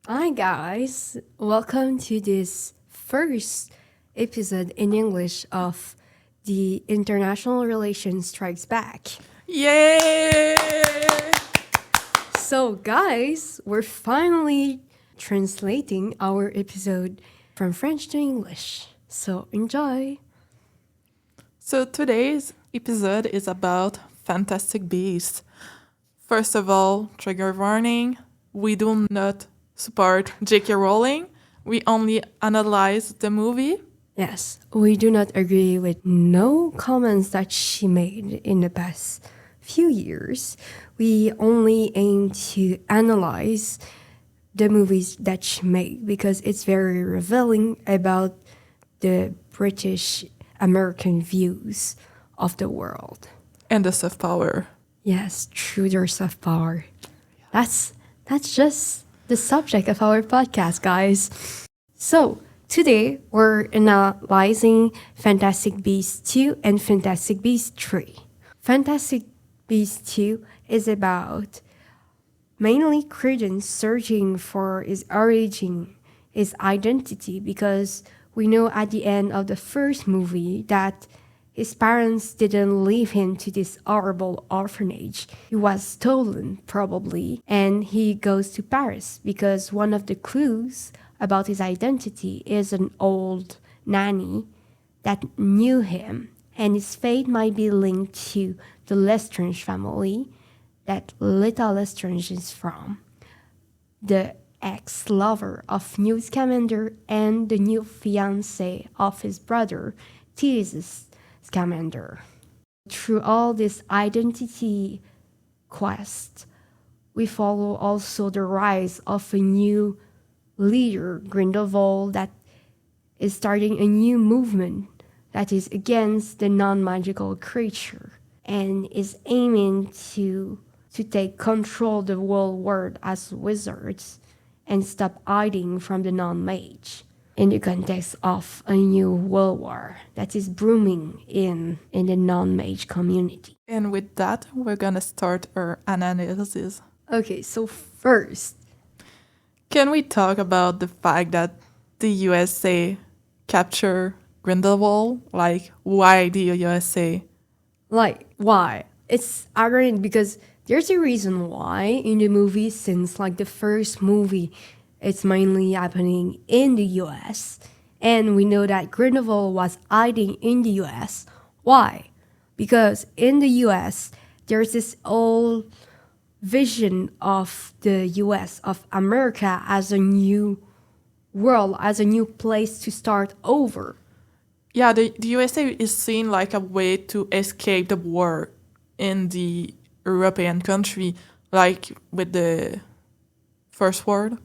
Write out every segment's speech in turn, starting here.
Hi guys, welcome to this first episode in English of the International Relations Strikes Back. Yay! So guys, we're finally translating our episode from French to English. So enjoy! So today's episode is about Fantastic Beasts. First of all, trigger warning, we do not support J.K. Rowling. We only analyze the movie. Yes, we do not agree with no comments that she made in the past few years. We only aim to analyze the movies that she made because it's very revealing about the British American views of the world. And the soft power. Yes, through their soft power. That's just the subject of our podcast, guys. So, today we're analyzing Fantastic Beasts 2 and Fantastic Beasts 3. Fantastic Beasts 2 is about mainly Credence searching for his origin, his identity, because we know at the end of the first movie that his parents didn't leave him to this horrible orphanage. He was stolen, probably, and he goes to Paris because one of the clues about his identity is an old nanny that knew him, and his fate might be linked to the Lestrange family that little Lestrange is from, the ex-lover of Newt Scamander and the new fiancé of his brother, Theseus Scamander. Through all this identity quest, we follow also the rise of a new leader, Grindelwald, that is starting a new movement that is against the non-magical creature and is aiming to take control of the whole world as wizards and stop hiding from the non-mage in the context of a new world war that is brewing in the non-mage community. And with that, we're gonna start our analysis. Okay, so first, can we talk about the fact that the USA captured Grindelwald? Like, why the USA? like, why? It's ironic because there's a reason why in the movie, since like the first movie, it's mainly happening in the US. And we know that Grindelwald was hiding in the US. Why? Because in the US, there's this old vision of the US, of America as a new world, as a new place to start over. Yeah, the USA is seen like a way to escape the war in the European country, like with the First World.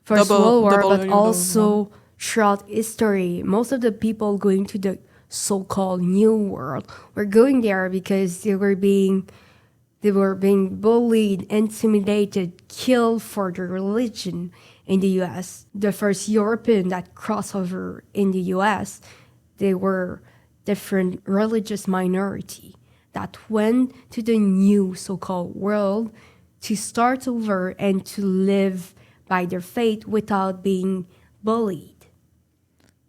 First World War, but double- also throughout history, most of the people going to the so-called New World were going there because they were being bullied, intimidated, killed for their religion in the US. The first European that crossed over in the US, they were different religious minority that went to the new so-called world to start over and to live by their faith without being bullied.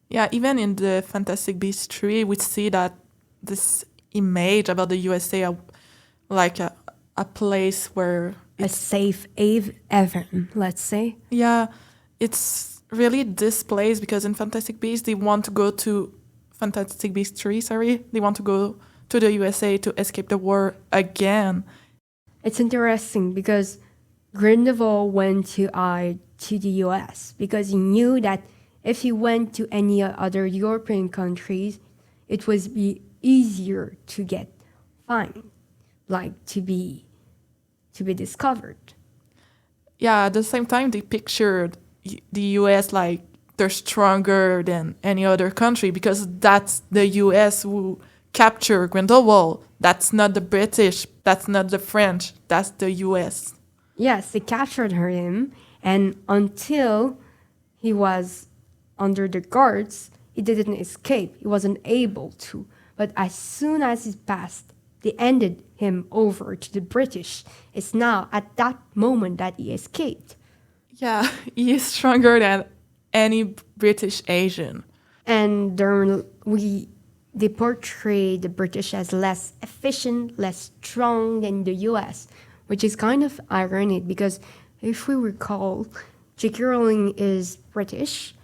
Yeah, even in the Fantastic Beasts 3, we see that this image about the USA, like a place where A safe haven, let's say. yeah, it's really this place because in Fantastic Beasts they want to go to Fantastic Beasts 3, they want to go to the USA to escape the war again. It's interesting because Grindelwald went to the US because he knew that if he went to any other European countries, it would be easier to get fined, like to be discovered. Yeah, at the same time they pictured the US like they're stronger than any other country because that's the US who captured Grindelwald. That's not the British, that's not the French, that's the US. Yes, they captured him, and until he was under the guards, he didn't escape. He wasn't able to. But as soon as he passed, they ended him over to the British. It's now at that moment that he escaped. Yeah, he is stronger than any British Asian. And they portray the British as less efficient, less strong than the US, which is kind of ironic because if we recall, J.K. Rowling is British,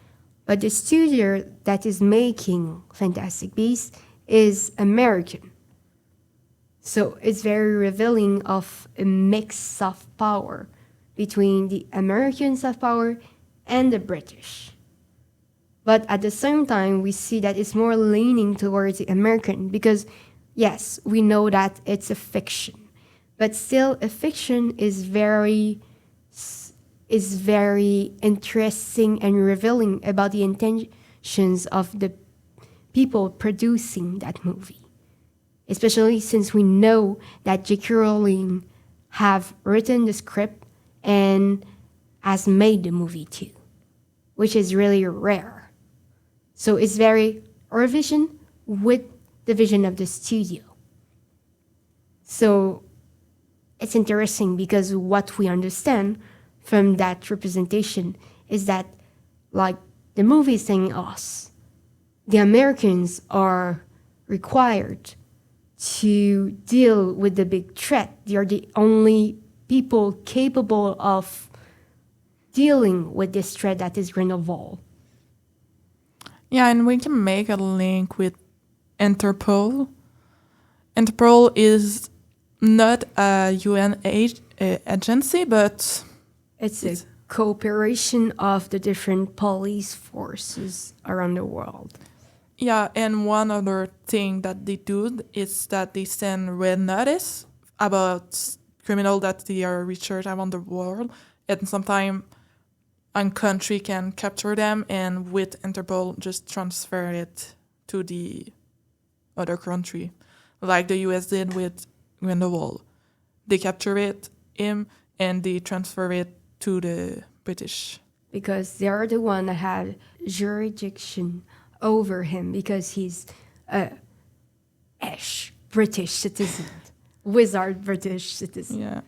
but the studio that is making Fantastic Beasts is American. So it's very revealing of a mix of power between the American soft power and the British. But at the same time, we see that it's more leaning towards the American because, yes, we know that it's a fiction. But still, a fiction is very interesting and revealing about the intentions of the people producing that movie. Especially since we know that J.K. Rowling have written the script and has made the movie too, which is really rare. So it's very our vision with the vision of the studio. So it's interesting because what we understand from that representation is that, like the movie is saying us, the Americans are required to deal with the big threat. They are the only people capable of dealing with this threat that is Grindelwald. Yeah, and we can make a link with Interpol. Interpol is not a UN agency, but it's a cooperation of the different police forces around the world. Yeah, and one other thing that they do is that they send red notice about criminals that they are researched around the world, and sometimes a country can capture them, and with Interpol just transfer it to the other country, like the US did with Grindelwald. They capture him, and they transfer it to the British. Because they are the one that have jurisdiction over him because he's a British citizen, wizard British citizen. Yeah.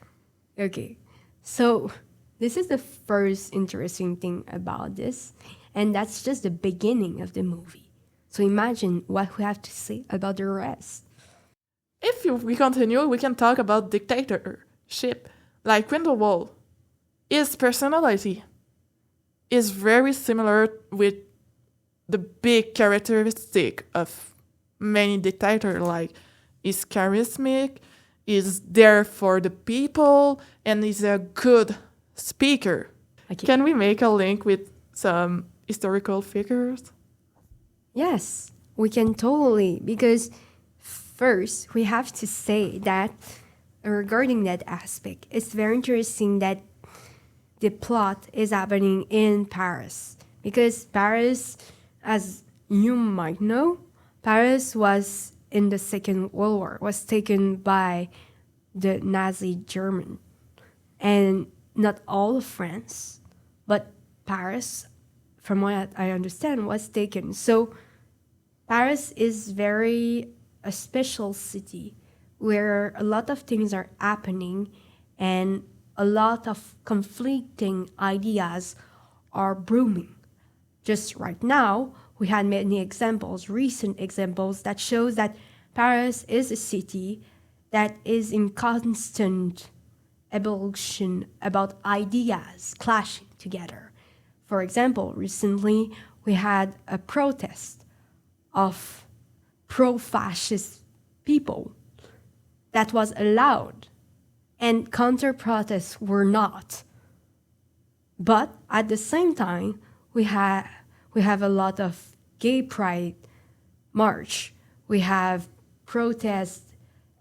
Okay, so this is the first interesting thing about this, and that's just the beginning of the movie. So imagine what we have to say about the rest. If we continue, we can talk about dictatorship. Like Grindelwald, his personality is very similar with the big characteristic of many dictators, like he's charismatic, he's there for the people, and he's a good speaker. Okay. Can we make a link with some historical figures? Yes, we can totally, because first we have to say that regarding that aspect, it's very interesting that the plot is happening in Paris, because Paris, as you might know, Paris was in the Second World War, was taken by the Nazi German. And not all of France, but Paris, from what I understand, was taken. So Paris is very a special city where a lot of things are happening and a lot of conflicting ideas are brewing. Just right now, we had many examples, recent examples, that shows that Paris is a city that is in constant evolution about ideas clashing together. For example, recently we had a protest of pro-fascist people that was allowed, and counter-protests were not. But at the same time, we have a lot of gay pride march. We have protests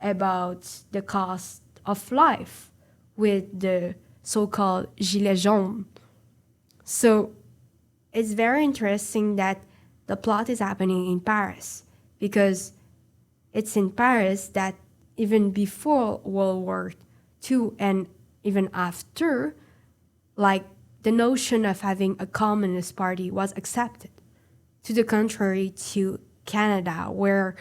about the cost of life with the so-called gilets jaunes. So it's very interesting that the plot is happening in Paris, because it's in Paris that even before World War II and even after, like, the notion of having a communist party was accepted. To the contrary to Canada, where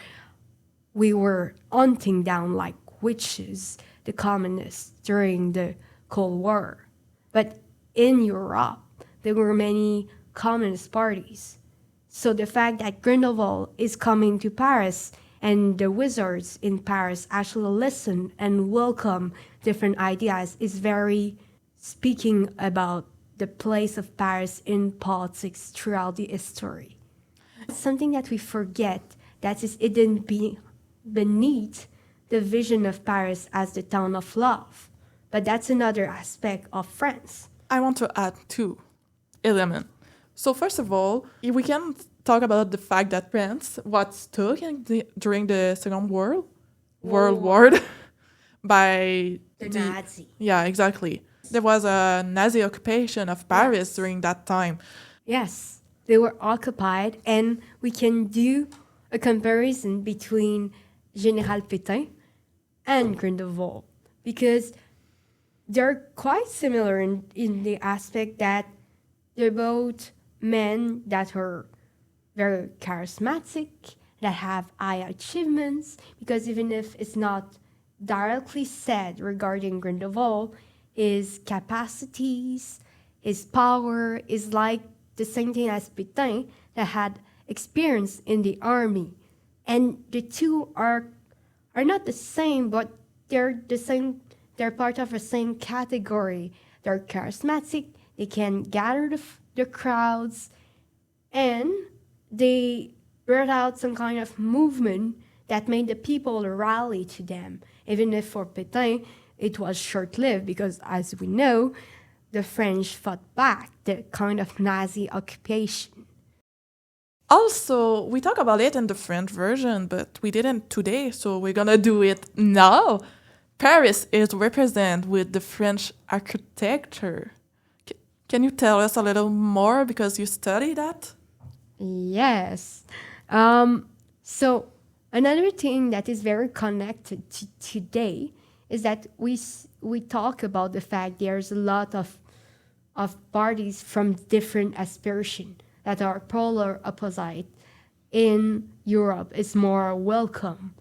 we were hunting down like outwitches the communists during the Cold War. But in Europe, there were many communist parties. So the fact that Grindelwald is coming to Paris and the wizards in Paris actually listen and welcome different ideas is very speaking about the place of Paris in politics throughout the history. It's something that we forget, that is hidden beneath the vision of Paris as the town of love. But that's another aspect of France. I want to add two elements. So first of all, we can talk about the fact that France was stuck during the Second World War by the Nazi. Yeah, exactly. There was a Nazi occupation of Paris during that time. Yes, they were occupied, and we can do a comparison between Général Pétain and Grindelwald because they're quite similar in the aspect that they're both men that are very charismatic, that have high achievements, because even if it's not directly said regarding Grindelwald, his capacities, his power is like the same thing as Pétain that had experience in the army. And the two are not the same, but they're the same. They're part of the same category. They're charismatic. They can gather the crowds, and they brought out some kind of movement that made the people rally to them. Even if for Pétain, it was short-lived because, as we know, the French fought back the kind of Nazi occupation. Also, we talk about it in the French version, but we didn't today, so we're gonna do it now. Paris is represented with the French architecture. Can you tell us a little more because you study that? Yes. So another thing that is very connected to today is that we talk about the fact there's a lot of parties from different aspiration that are polar opposite. In Europe, it's more welcome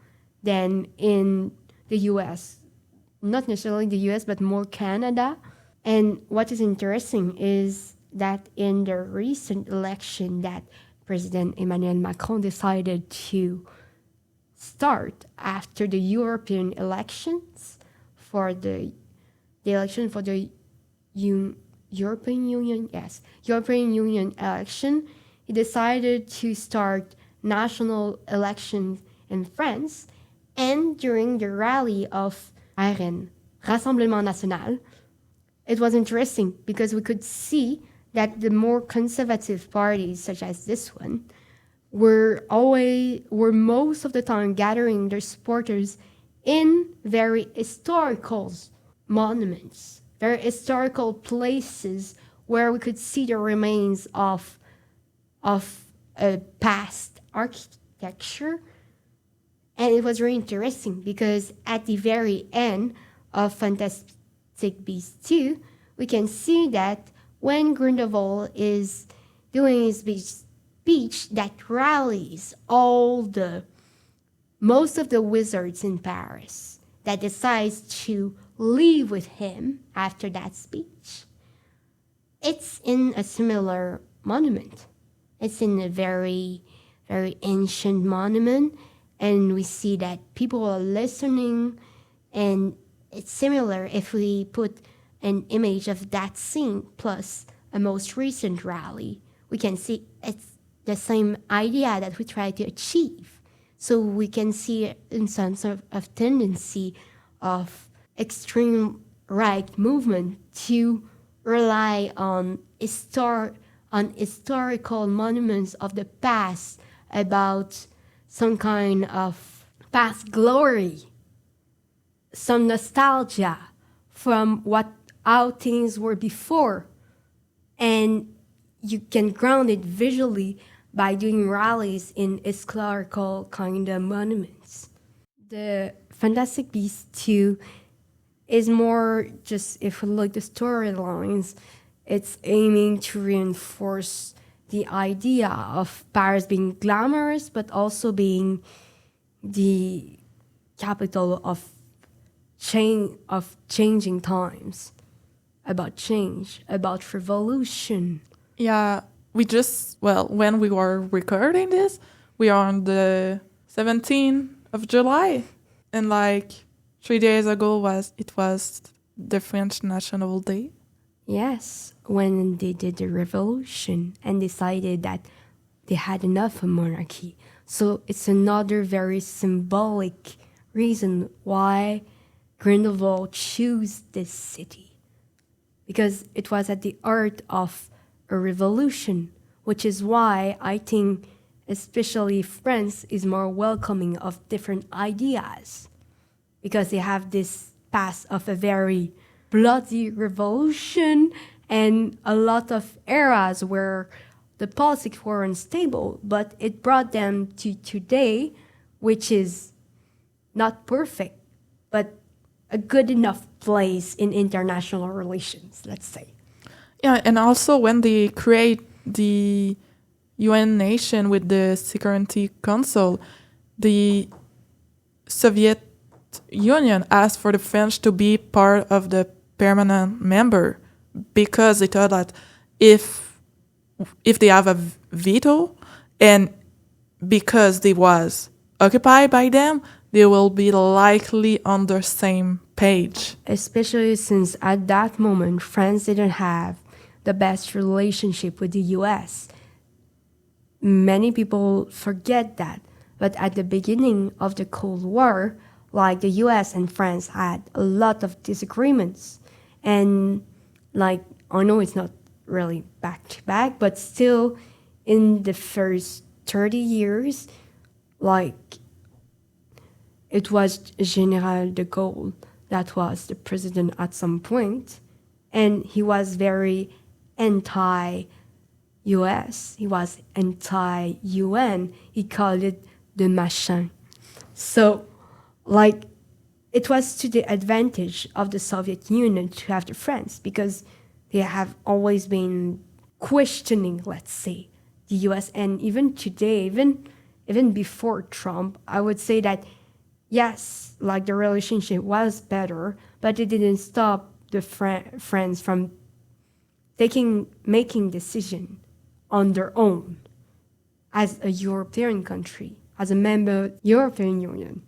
than in the US. Not necessarily the US, but more Canada. And what is interesting is that in the recent election that President Emmanuel Macron decided to start after the European elections for the election for the European Union, European Union election, he decided to start national elections in France. And during the rally of RN, Rassemblement National, it was interesting because we could see that the more conservative parties, such as this one, were most of the time gathering their supporters in very historical monuments, very historical places where we could see the remains of a past architecture. And it was really interesting because at the very end of Fantastic Beasts 2, we can see that when Grindelwald is doing his speech that rallies most of the wizards in Paris, that decides to leave with him after that speech, it's in a similar monument. It's in a very, very ancient monument. And we see that people are listening, and it's similar if we put an image of that scene plus a most recent rally. We can see it's the same idea that we try to achieve. So we can see in some sort of tendency of extreme right movement to rely on historical monuments of the past about some kind of past glory, some nostalgia from how things were before. And you can ground it visually by doing rallies in historical kind of monuments. The Fantastic Beasts 2 is more just, if we look at the storylines, it's aiming to reinforce the idea of Paris being glamorous, but also being the capital of changing times, about change, about revolution. Yeah, when we were recording this, we are on the 17th of July. And like 3 days ago was the French National Day. Yes, when they did the revolution and decided that they had enough of monarchy. So it's another very symbolic reason why Grindelwald chose this city. Because it was at the heart of a revolution, which is why I think especially France is more welcoming of different ideas. Because they have this past of a very bloody revolution and a lot of eras where the politics were unstable, but it brought them to today, which is not perfect, but a good enough place in international relations, let's say. Yeah, and also when they create the UN nation with the Security Council, the Soviet Union asked for the French to be part of the permanent member because they thought that if they have a veto and because they was occupied by them, they will be likely on the same page. Especially since at that moment, France didn't have the best relationship with the US. Many people forget that, but at the beginning of the Cold War, like the US and France had a lot of disagreements. And like, I know it's not really back to back, but still in the first 30 years, like it was General de Gaulle that was the president at some point, and he was very anti-US. He was anti-UN. He called it the machin. So, like, it was to the advantage of the Soviet Union to have the France because they have always been questioning, let's say, the US. And even today, even before Trump, I would say that, yes, like the relationship was better, but it didn't stop the France from making decision on their own as a European country, as a member of the European Union,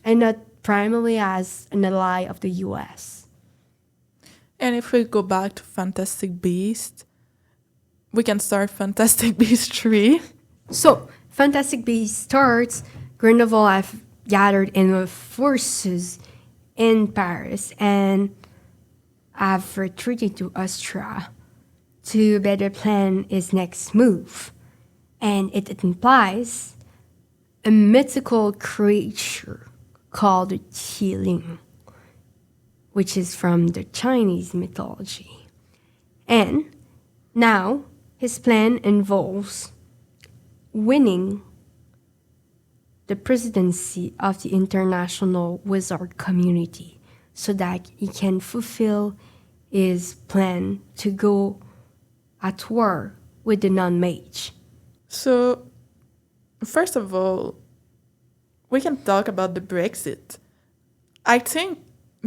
and not primarily as an ally of the US. And if we go back to Fantastic Beasts, we can start Fantastic Beasts 3. So, Fantastic Beasts starts, Grindelwald have gathered in forces in Paris and have retreated to Austria to better plan his next move. And it implies a mythical creature called the Qiling, which is from the Chinese mythology. And now his plan involves winning the presidency of the international wizard community so that he can fulfill his plan to go at war with the non-mage. So, first of all, we can talk about the Brexit. I think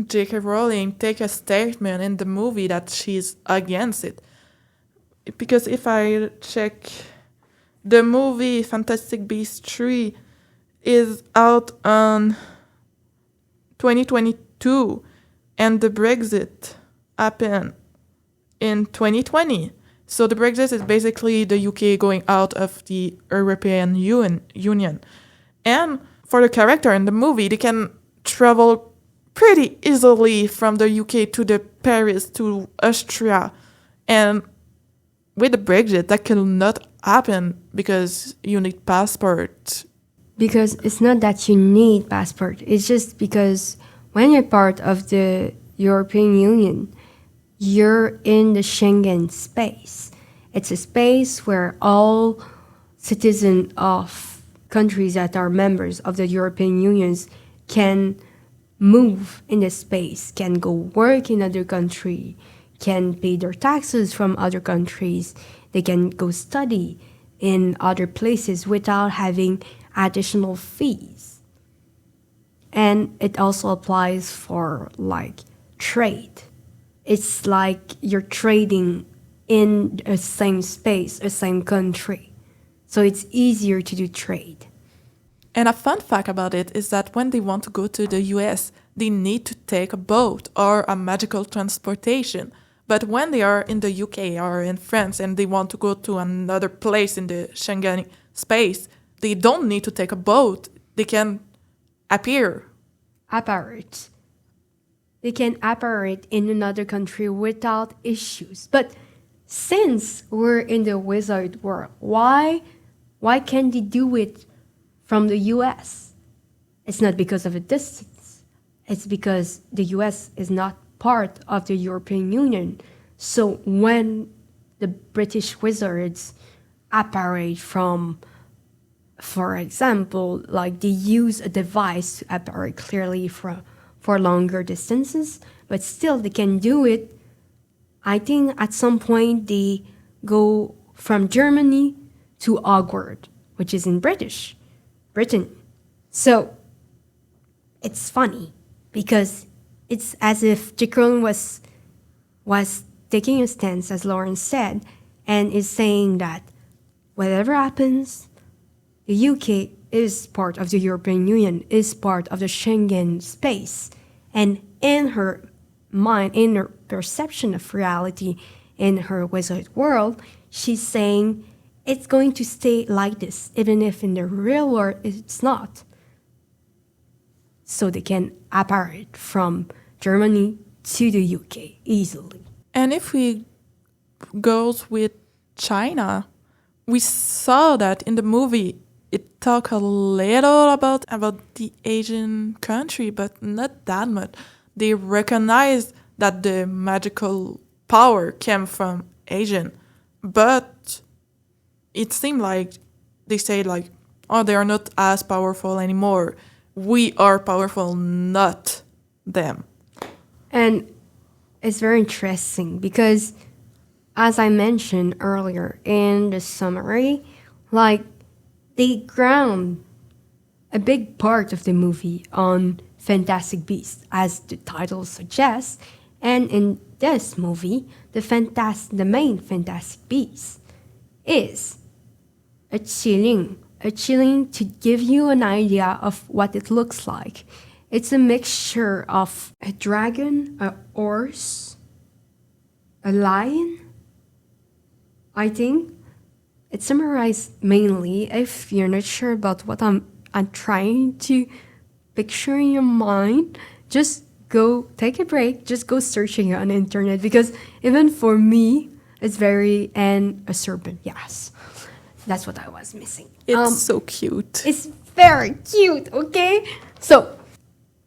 J.K. Rowling take a statement in the movie that she's against it. Because if I check the movie Fantastic Beasts 3 is out on 2022 and the Brexit happened in 2020. So the Brexit is basically the UK going out of the European Union. And for the character in the movie, they can travel pretty easily from the UK to the Paris to Austria. And with the Brexit, that cannot happen because you need passport. Because it's not that you need passport. It's just because when you're part of the European Union, you're in the Schengen space. It's a space where all citizens of countries that are members of the European Union can move in the space, can go work in other country, can pay their taxes from other countries, they can go study in other places without having additional fees. And it also applies for like trade. It's like you're trading in a same space, a same country. So it's easier to do trade. And a fun fact about it is that when they want to go to the US, they need to take a boat or a magical transportation. But when they are in the UK or in France and they want to go to another place in the Schengen space, they don't need to take a boat. They can appear. Apparate. They can apparate in another country without issues. But since we're in the wizard world, why can't they do it from the US? It's not because of a distance. It's because the US is not part of the European Union. So when the British wizards apparate from, for example, like they use a device to apparate clearly for longer distances, but still they can do it. I think at some point they go from Germany to Hogwarts, which is in Britain. So it's funny because it's as if J. Rowling was taking a stance, as Lauren said, and is saying that whatever happens, the UK is part of the European Union, is part of the Schengen space. And in her mind, in her perception of reality, in her wizard world, she's saying it's going to stay like this, even if in the real world it's not. So they can apparate from Germany to the UK easily. And if we goes with China, we saw that in the movie it talked a little about the Asian country, but not that much. They recognized that the magical power came from Asian, but it seemed like they say like, oh, they are not as powerful anymore. We are powerful, not them. And it's very interesting because, as I mentioned earlier in the summary, like they ground a big part of the movie on fantastic beasts, as the title suggests. And in this movie, the main fantastic beast is a qilin to give you an idea of what it looks like. It's a mixture of a dragon, a horse, a lion, I think. It's summarized mainly, if you're not sure about what I'm trying to picture in your mind, just go take a break, just go searching on the internet, because even for me, it's and a serpent, yes. That's what I was missing. It's so cute. It's very cute, okay? So,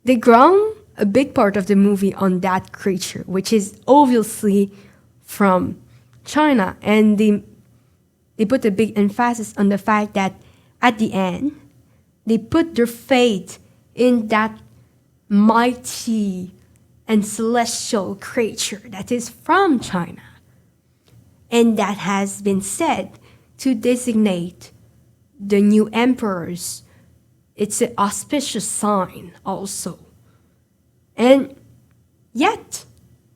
they ground a big part of the movie on that creature, which is obviously from China, and they put a big emphasis on the fact that at the end, they put their faith in that mighty and celestial creature that is from China. And that has been said to designate the new emperors. It's an auspicious sign also. And yet,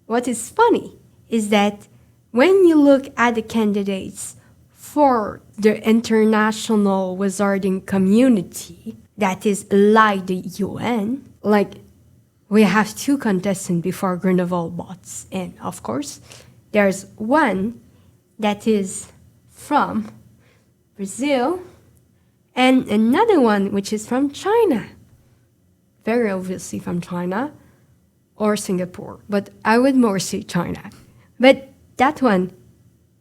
what is funny is that when you look at the candidates for the international wizarding community that is like the UN, like we have two contestants before Grindelwald bots in, of course. There's one that is from Brazil and another one which is from China. Very obviously from China or Singapore, but I would more say China. But that one,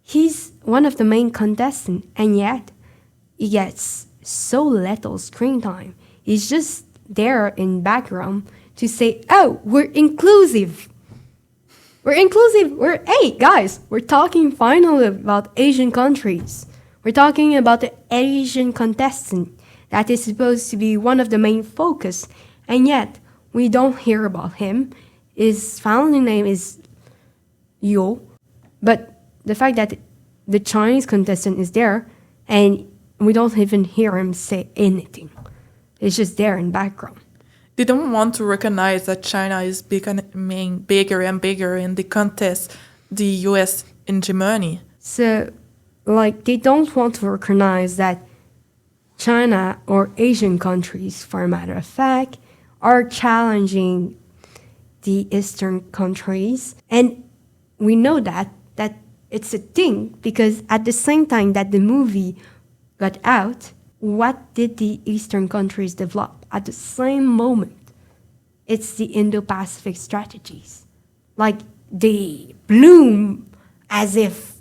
he's one of the main contestants, and yet he gets so little screen time. He's just there in background to say, oh, we're inclusive. We're inclusive. Hey, guys, we're talking finally about Asian countries. We're talking about the Asian contestant that is supposed to be one of the main focus, and yet we don't hear about him. His family name is Yo, but the fact that the Chinese contestant is there and we don't even hear him say anything. It's just there in background. They don't want to recognize that China is becoming bigger and bigger in the contest the US hegemony. So, like, they don't want to recognize that China or Asian countries, for a matter of fact, are challenging the Eastern countries. And we know that it's a thing because at the same time that the movie got out, what did the Eastern countries develop at the same moment? It's the Indo-Pacific strategies. Like, they bloom as if,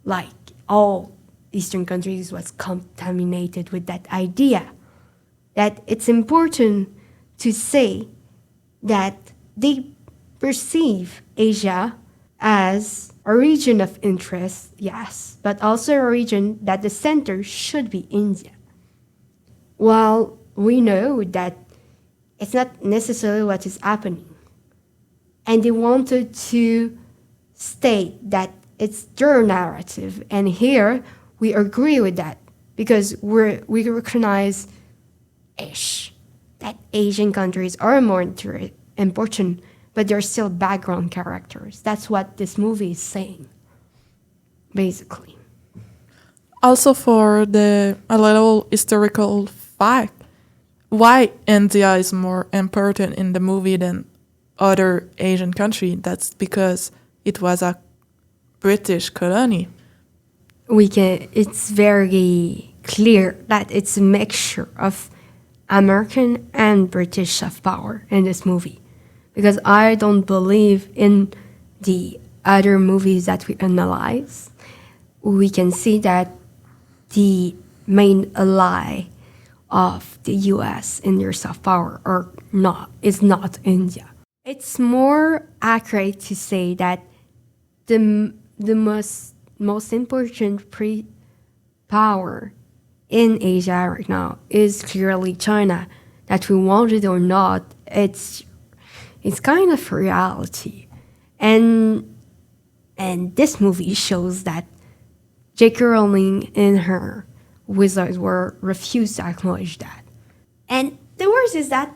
like, all Eastern countries was contaminated with that idea. That it's important to say that they perceive Asia as a region of interest, yes, but also a region that the center should be India. Well, we know that it's not necessarily what is happening. And they wanted to state that it's their narrative. And here we agree with that because we recognize that Asian countries are more important, but they're still background characters. That's what this movie is saying, basically. Also, for a little historical fact, why India is more important in the movie than other Asian country? That's because it was a British colony. It's very clear that it's a mixture of American and British soft power in this movie. Because I don't believe in the other movies that we analyze. We can see that the main ally of the US in their soft power is not India. It's more accurate to say that the most important power in Asia right now is clearly China. That we want it or not, it's kind of reality. And this movie shows that J.K. Rowling in her Wizards World refused to acknowledge that. And the worst is that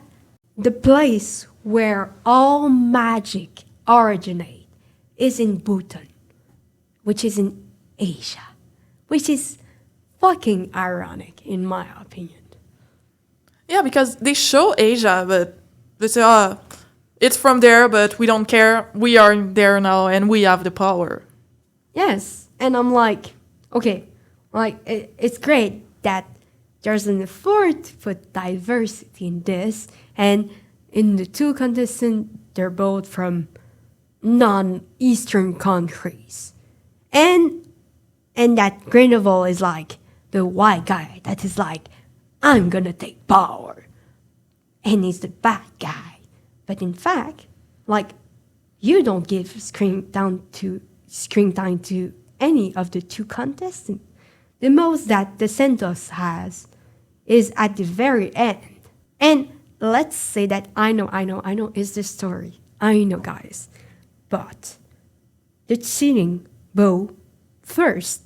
the place where all magic originate is in Bhutan, which is in Asia, which is fucking ironic in my opinion. Yeah, because they show Asia, but they say, it's from there, but we don't care. We are there now, and we have the power. Yes, and I'm like, okay, like it's great that there's an effort to put diversity in this, and in the two contestants, they're both from non-Eastern countries, and that Grindelwald is like the white guy that is like, I'm gonna take power, and he's the bad guy. But in fact, like, you don't give screen time to any of the two contestants. The most that the Santos has is at the very end. And let's say that I know is the story. I know, guys. But the cheating bow first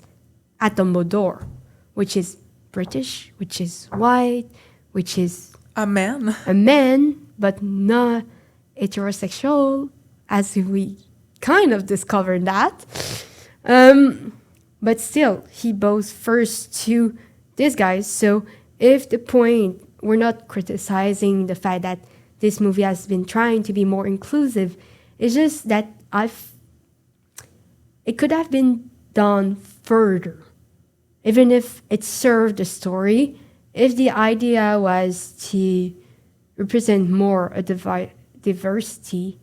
at Dumbledore, which is British, which is white, which is a man, but not heterosexual, as we kind of discovered that. But still, he bows first to this guy. So if the point, we're not criticizing the fact that this movie has been trying to be more inclusive, it's just that it could have been done further. Even if it served the story, if the idea was to represent more a diversity,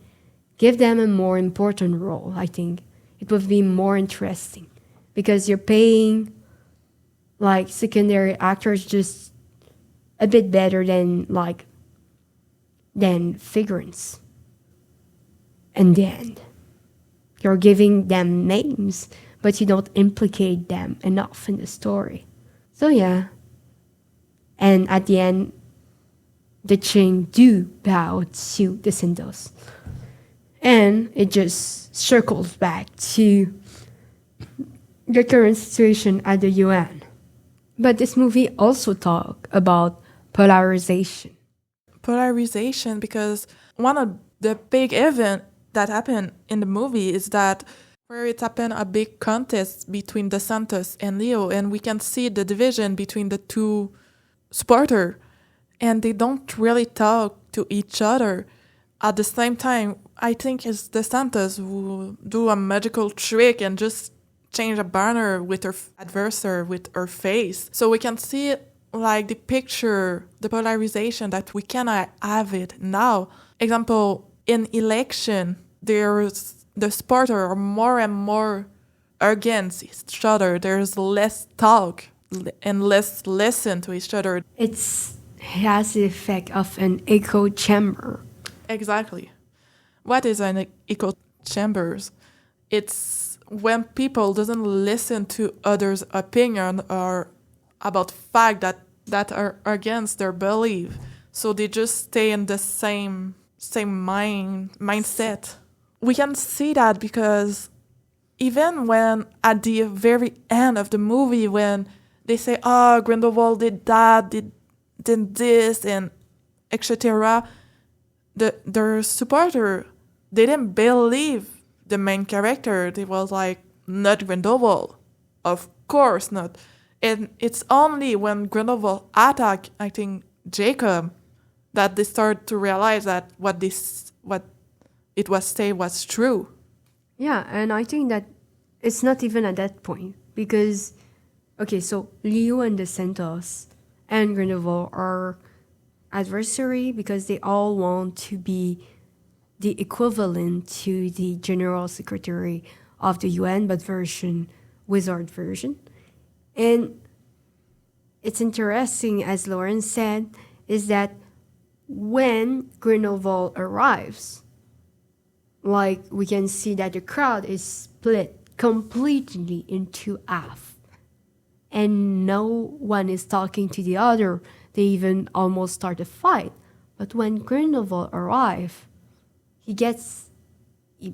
give them a more important role, I think it would be more interesting. Because you're paying like secondary actors just a bit better than figurants. And then you're giving them names, but you don't implicate them enough in the story. So yeah. And at the end, the Qing do bow to the Sindos. And it just circles back to the current situation at the UN. But this movie also talks about polarization. polarization, because one of the big event that happened in the movie is that where it happened a big contest between DeSantis and Leo, and we can see the division between the two supporters, and they don't really talk to each other. At the same time, I think it's DeSantis who do a magical trick and just change a banner with her adversary, with her face. So we can see it like the picture, the polarization that we cannot have it now. Example, in election, there's the supporters are more and more against each other. There's less talk and less listen to each other. It has the effect of an echo chamber. Exactly. What is an echo chambers? It's when people doesn't listen to others' opinion or about fact that are against their belief. So they just stay in the same mindset. We can see that because even when at the very end of the movie, when they say, "Oh, Grindelwald did that, did this," and etc., their supporter, they didn't believe the main character. They was like, "Not Grindelwald, of course not." And it's only when Grindelwald attacked, I think, Jacob, that they start to realize that what it was say was true. Yeah, and I think that it's not even at that point because, okay, so Leo and DeSantis and Grindelwald are adversary because they all want to be the equivalent to the General Secretary of the UN, but wizard version. And it's interesting, as Lauren said, is that when Grindelwald arrives, like we can see that the crowd is split completely into half. And no one is talking to the other. They even almost start a fight. But when Grindelwald arrives, he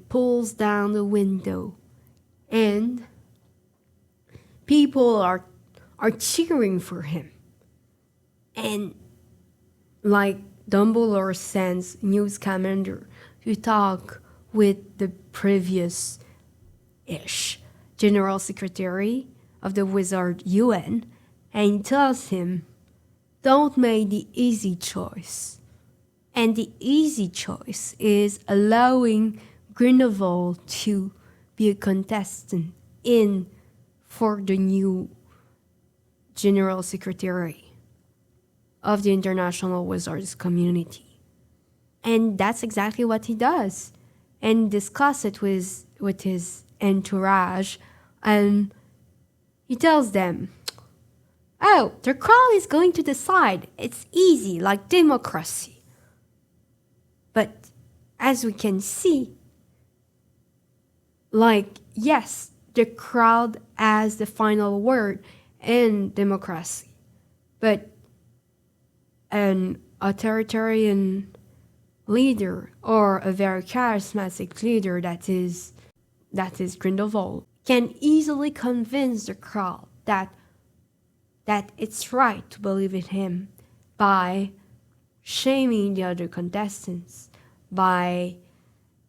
pulls down the window and people are cheering for him. And like Dumbledore sends news commander to talk with the previous-ish General Secretary of the Wizard UN, and he tells him, don't make the easy choice. And the easy choice is allowing Grindelwald to be a contestant for the new General Secretary of the International Wizards Community. And that's exactly what he does. And discuss it with his entourage. And he tells them, oh, the crowd is going to decide. It's easy, like democracy. But as we can see, like, yes, the crowd has the final word in democracy. But an authoritarian leader or a very charismatic leader that is Grindelwald can easily convince the crowd that it's right to believe in him by shaming the other contestants, by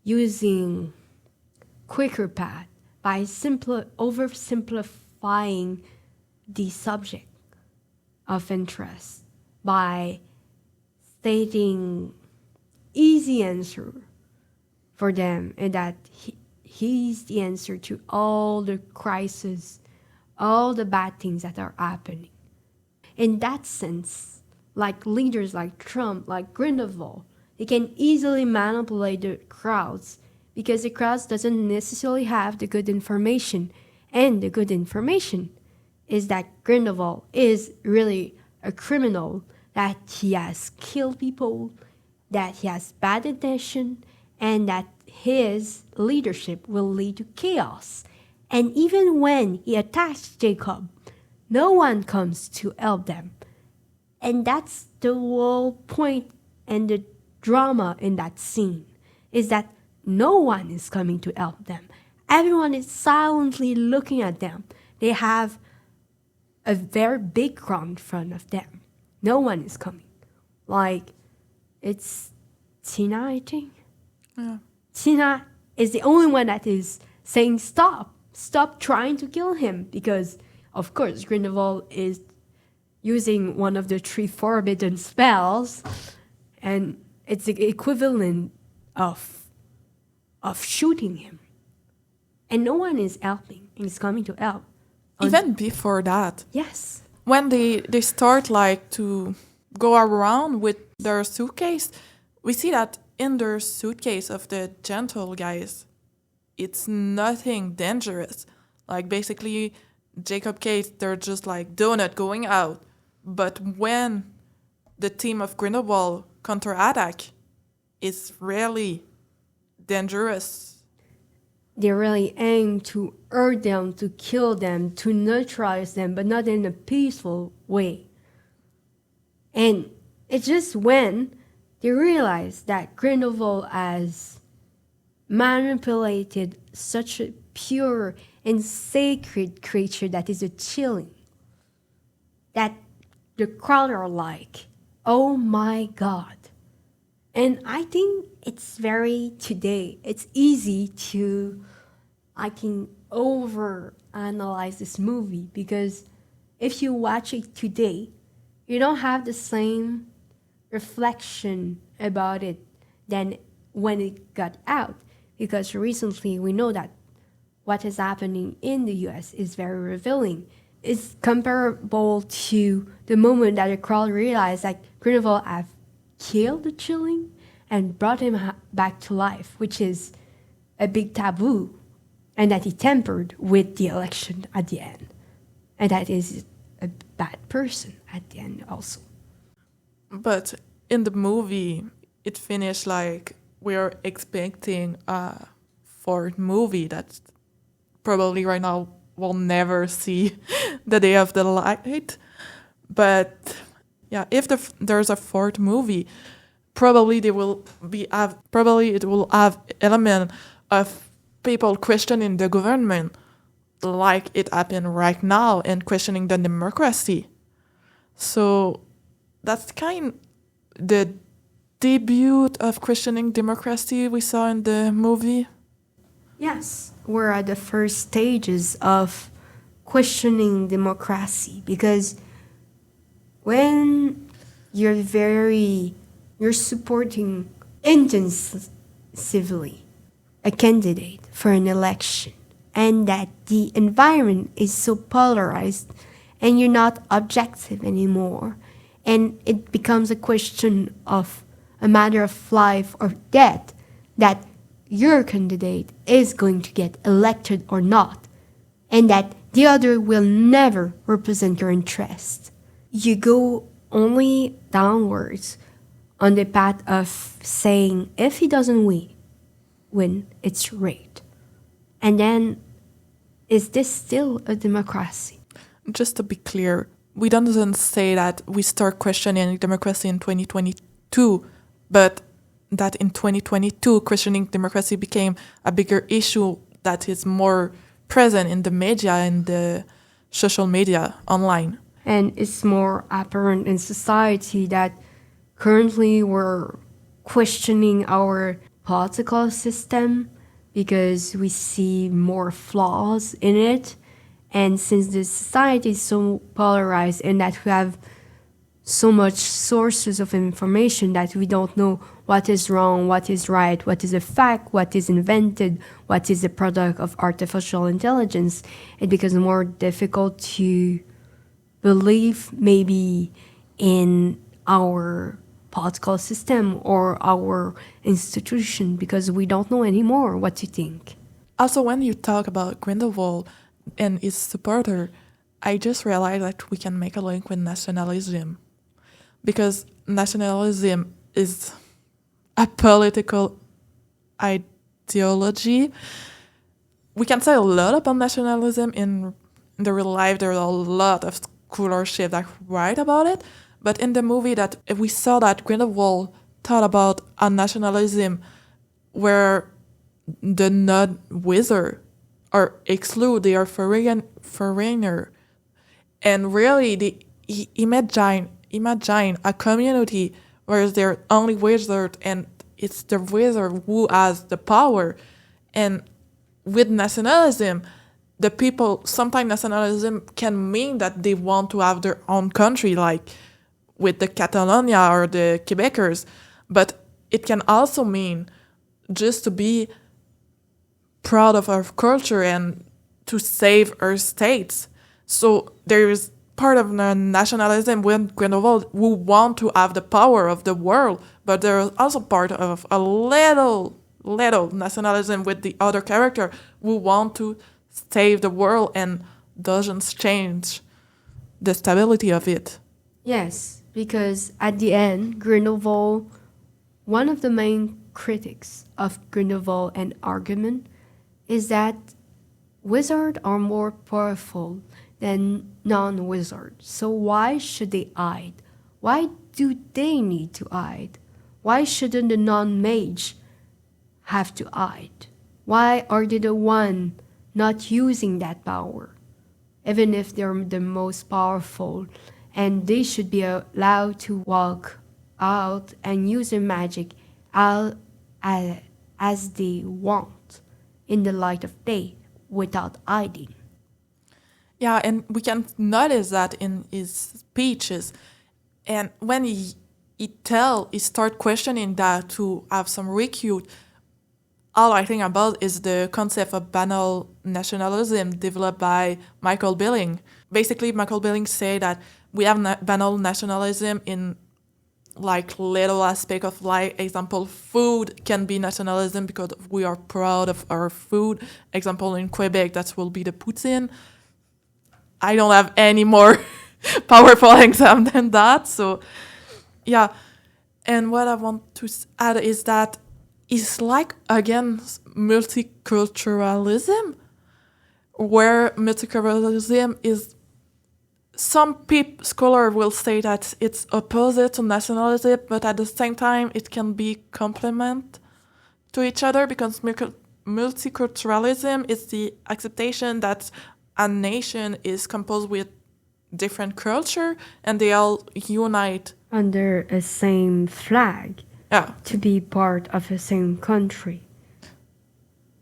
using quicker path, by oversimplifying the subject of interest, by stating easy answer for them, and that he's the answer to all the crises, all the bad things that are happening. In that sense, like leaders like Trump, like Grindelwald, they can easily manipulate the crowds because the crowds doesn't necessarily have the good information. And the good information is that Grindelwald is really a criminal, that he has killed people, that he has bad intention, and that his leadership will lead to chaos. And even when he attacks Jacob, no one comes to help them. And that's the whole point and the drama in that scene, is that no one is coming to help them. Everyone is silently looking at them. They have a very big crowd in front of them. No one is coming. Like, It's Tina, I think. Yeah. Tina is the only one that is saying stop trying to kill him, because of course Grindelwald is using one of the 3 forbidden spells, and it's the equivalent of shooting him, and no one is helping and is coming to help. Even before that, Yes. when they start like to go around with their suitcase, we see that in their suitcase of the gentle guys, it's nothing dangerous. Like basically, Jacob Case, they're just like donut going out. But when the team of Grindelwald counterattack, it's really dangerous. They really aim to hurt them, to kill them, to neutralize them, but not in a peaceful way. And it's just when they realize that Grindelwald has manipulated such a pure and sacred creature that is a chilling, that the crowd are like, oh my God. And I think it's very today, it's easy to, I think, over analyze this movie, because if you watch it today, you don't have the same reflection about it than when it got out, because recently we know that what is happening in the US is very revealing. It's comparable to the moment that the crowd realized that Grindelwald have killed the chilling and brought him back to life, which is a big taboo, and that he tampered with the election at the end, and that is a bad person at the end also. But in the movie, it finished like we're expecting a fourth movie that probably right now we'll never see the day of the light. But yeah, if there's a fourth movie, probably it will have element of people questioning the government, like it happened right now, and questioning the democracy. So that's kind the debut of questioning democracy we saw in the movie. Yes, we're at the first stages of questioning democracy, because when you're supporting intensively a candidate for an election, and that the environment is so polarized and you're not objective anymore, and it becomes a question of a matter of life or death, that your candidate is going to get elected or not, and that the other will never represent your interests. You go only downwards on the path of saying, if he doesn't win, it's rigged. And then, is this still a democracy? Just to be clear, we don't say that we start questioning democracy in 2022, but that in 2022, questioning democracy became a bigger issue that is more present in the media and the social media online. And it's more apparent in society that currently we're questioning our political system because we see more flaws in it. And since the society is so polarized and that we have so much sources of information that we don't know what is wrong, what is right, what is a fact, what is invented, what is the product of artificial intelligence, it becomes more difficult to believe maybe in our political system or our institution, because we don't know anymore what to think. Also, when you talk about Grindelwald and his supporter, I just realized that we can make a link with nationalism, because nationalism is a political ideology. We can say a lot about nationalism in the real life. There are a lot of scholarship that write about it, but in the movie that we saw that Grindelwald thought about a nationalism where the non-wizard are excluded, they are foreigner, and really he imagine a community whereas they're only wizard and it's the wizard who has the power. And with nationalism, the people, sometimes nationalism can mean that they want to have their own country, like with the Catalonia or the Quebecers, but it can also mean just to be proud of our culture and to save our states. So there is part of the nationalism with Grindelwald who want to have the power of the world, but there is also part of a little nationalism with the other character who want to save the world and doesn't change the stability of it. Yes, because at the end, Grindelwald, one of the main critics of Grindelwald and argument is that wizards are more powerful than non-wizards. So why should they hide? Why do they need to hide? Why shouldn't the non-mage have to hide? Why are they the one not using that power? Even if they're the most powerful, and they should be allowed to walk out and use their magic as they want in the light of day without hiding. Yeah, and we can notice that in his speeches. And when he start questioning that to have some recute, all I think about is the concept of banal nationalism developed by Michael Billing. Basically, Michael Billing say that we have banal nationalism in like little aspect of life. Example, food can be nationalism because we are proud of our food. Example, in Quebec, that will be the poutine. I don't have any more powerful example than that. So, yeah. And what I want to add is that it's like, again, multiculturalism, where multiculturalism is, some scholars will say that it's opposite to nationalism, but at the same time, it can be complement to each other, because multiculturalism is the acceptation that a nation is composed with different culture and they all unite under a same flag. Yeah. To be part of the same country.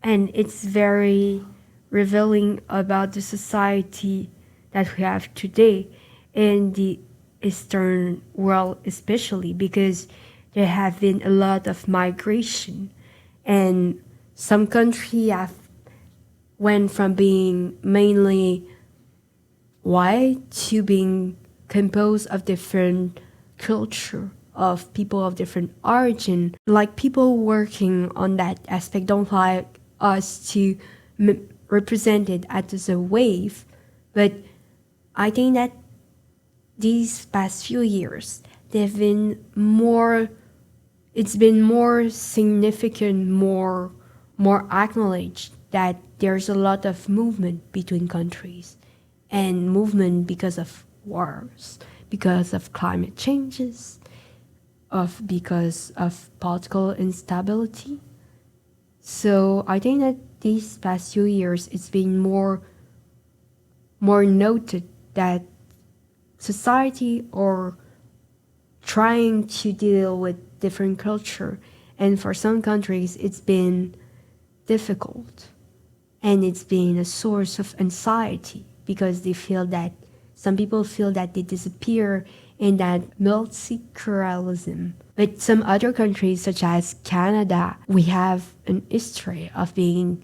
And it's very revealing about the society that we have today in the Eastern world, especially because there have been a lot of migration, and some countries have went from being mainly white to being composed of different culture, of people of different origin. Like, people working on that aspect don't like us to represent it as a wave, but I think that these past few years it's been more significant, more acknowledged that there's a lot of movement between countries, and movement because of wars, because of climate changes, because of political instability. So I think that these past few years it's been more noted that society are trying to deal with different culture, and for some countries it's been difficult, and it's been a source of anxiety because they feel that some people feel that they disappear in that multiculturalism. But some other countries, such as Canada, we have an history of being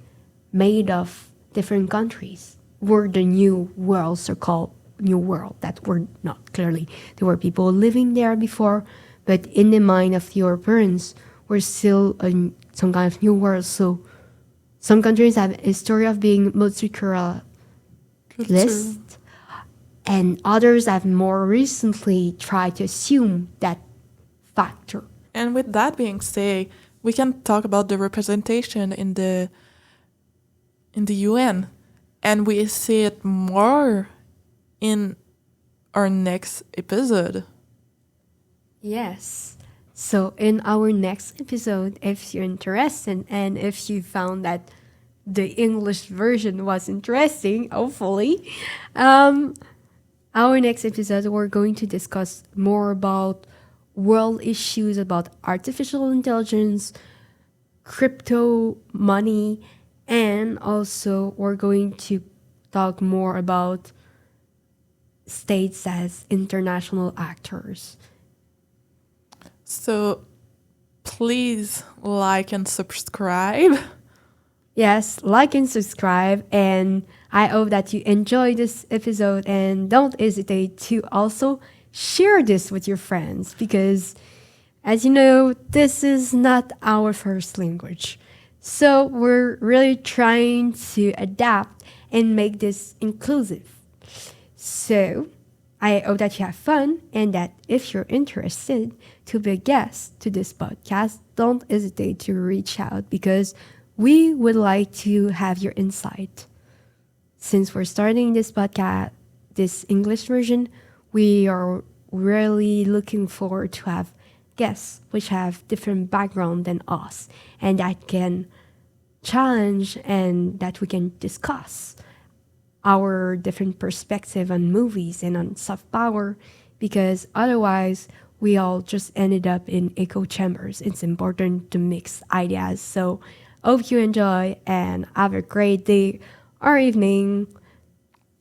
made of different countries. We're the new world, so-called new world, that were not clearly. There were people living there before, but in the mind of Europeans, we're still in some kind of new world. So some countries have a history of being multiculturalist, and others have more recently tried to assume that factor. And with that being said, we can talk about the representation in the UN, and we see it more in our next episode. Yes. So in our next episode, if you're interested and if you found that the English version was interesting, hopefully, our next episode we're going to discuss more about world issues about artificial intelligence, crypto money, and also we're going to talk more about states as international actors. So please like and subscribe. Yes, like and subscribe, and I hope that you enjoy this episode, and don't hesitate to also share this with your friends because, as you know, this is not our first language. So we're really trying to adapt and make this inclusive. So I hope that you have fun and that if you're interested to be a guest to this podcast, don't hesitate to reach out because we would like to have your insight. Since we're starting this podcast, this English version, we are really looking forward to have guests which have different background than us and that can challenge and that we can discuss our different perspective on movies and on soft power because otherwise we all just ended up in echo chambers. It's important to mix ideas. So hope you enjoy and have a great day or evening.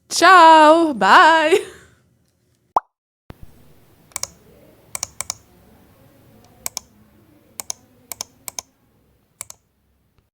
Ciao. Bye.